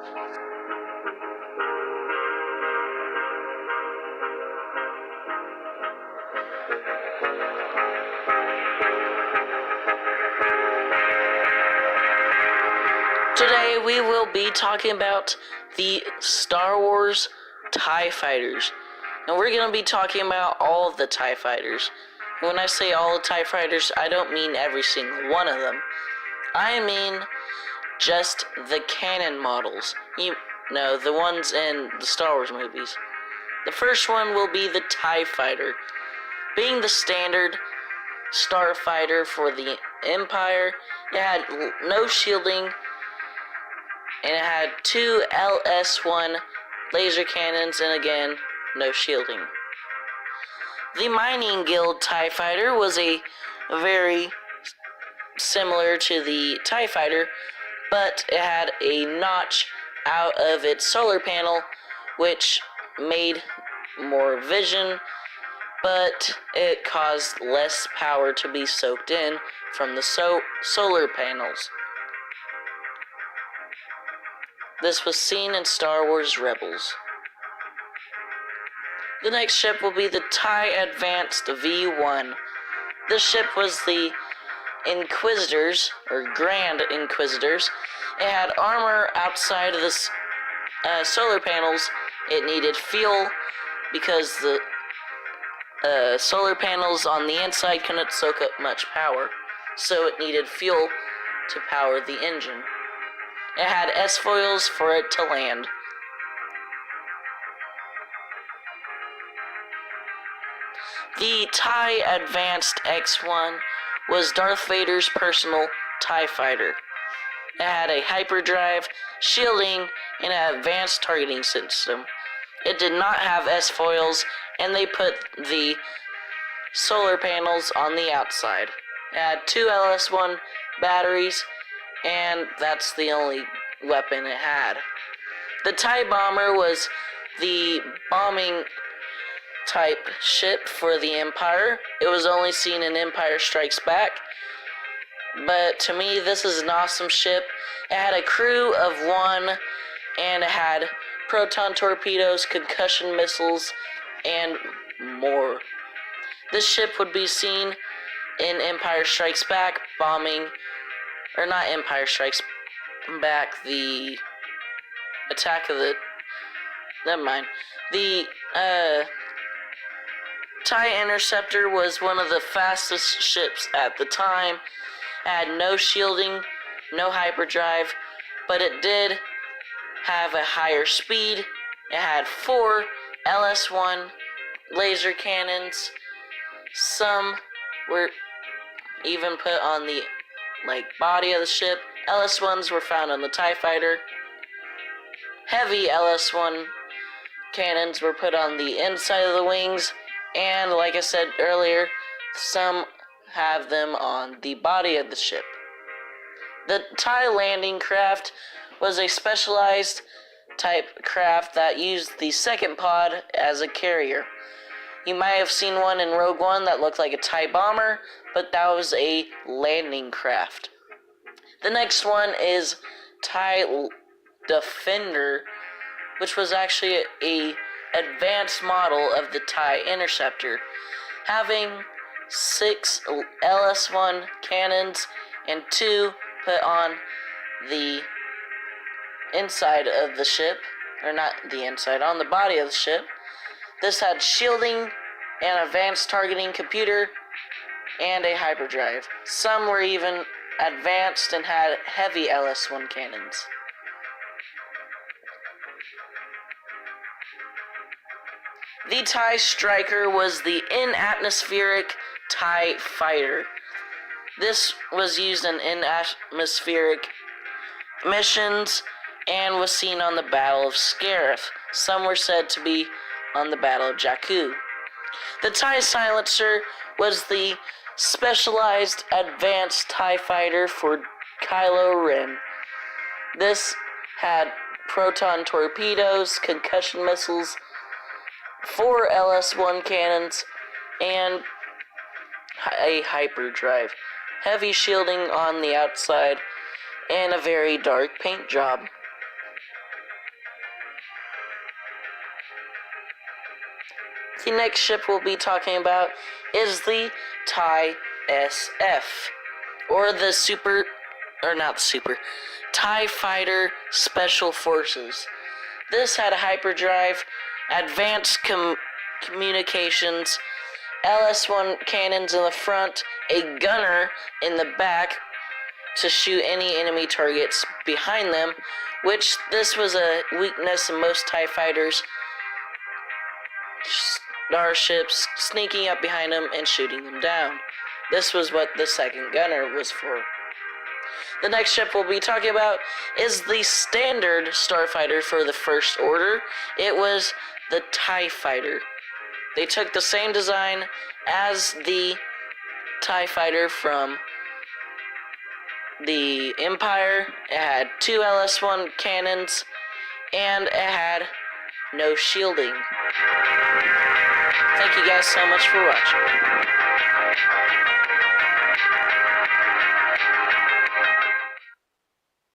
Today we will be talking about the Star Wars TIE Fighters. And we're going to be talking about all of the TIE Fighters. And when I say all the TIE Fighters, I don't mean every single one of them. I mean just the canon models. You know, the ones in the Star Wars movies. The first one will be the TIE Fighter. Being the standard starfighter for the Empire, it had no shielding, and it had 2 LS-1 laser cannons, and again, no shielding. The Mining Guild TIE Fighter was a very similar to the TIE Fighter, but it had a notch out of its solar panel, which made more vision, but it caused less power to be soaked in from the solar panels. This was seen in Star Wars Rebels. The next ship will be the TIE Advanced V1. This ship was the Inquisitors, or Grand Inquisitors. It had armor outside of the solar panels. It needed fuel because the solar panels on the inside couldn't soak up much power, so it needed fuel to power the engine. It had S-foils for it to land. The TIE Advanced X1 was Darth Vader's personal TIE fighter. It had a hyperdrive, shielding, and an advanced targeting system. It did not have S-foils, and they put the solar panels on the outside. It had 2 LS-1 batteries, and that's the only weapon it had. The TIE Bomber was the bombing type ship for the Empire. It was only seen in Empire Strikes Back, but to me this is an awesome ship. It had a crew of 1, and it had proton torpedoes, concussion missiles, and more. This ship would be seen in Empire Strikes Back bombing, or not Empire Strikes Back, the Attack of the... Never mind. The TIE Interceptor was one of the fastest ships at the time. It had no shielding, no hyperdrive, but it did have a higher speed. It had 4 LS-1 laser cannons. Some were even put on the body of the ship. LS-1s were found on the TIE Fighter. Heavy LS-1 cannons were put on the inside of the wings, and like I said earlier, some have them on the body of the ship. The TIE Landing Craft was a specialized type craft that used the second pod as a carrier. You might have seen one in Rogue One that looked like a TIE Bomber, but that was a landing craft. The next one is TIE Defender, which was actually a advanced model of the TIE Interceptor, having 6 LS-1 cannons and 2 put on the inside of the ship, or not the inside, on the body of the ship. This had shielding, an advanced targeting computer, and a hyperdrive. Some were even advanced and had heavy LS-1 cannons. The TIE Striker was the in-atmospheric TIE Fighter. This was used in in-atmospheric missions and was seen on the Battle of Scarif. Some were said to be on the Battle of Jakku. The TIE Silencer was the specialized advanced TIE Fighter for Kylo Ren. This had proton torpedoes, concussion missiles, 4 LS-1 cannons, and a hyperdrive, heavy shielding on the outside, and a very dark paint job. The next ship we'll be talking about is the TIE SF, or the TIE Fighter Special Forces. This had a hyperdrive, advanced communications, LS-1 cannons in the front, a gunner in the back to shoot any enemy targets behind them, which this was a weakness in most TIE fighters. Starships sneaking up behind them and shooting them down. This was what the second gunner was for. The next ship we'll be talking about is the standard starfighter for the First Order. It was the TIE Fighter. They took the same design as the TIE Fighter from the Empire. It had 2 LS-1 cannons, and it had no shielding. Thank you guys so much for watching.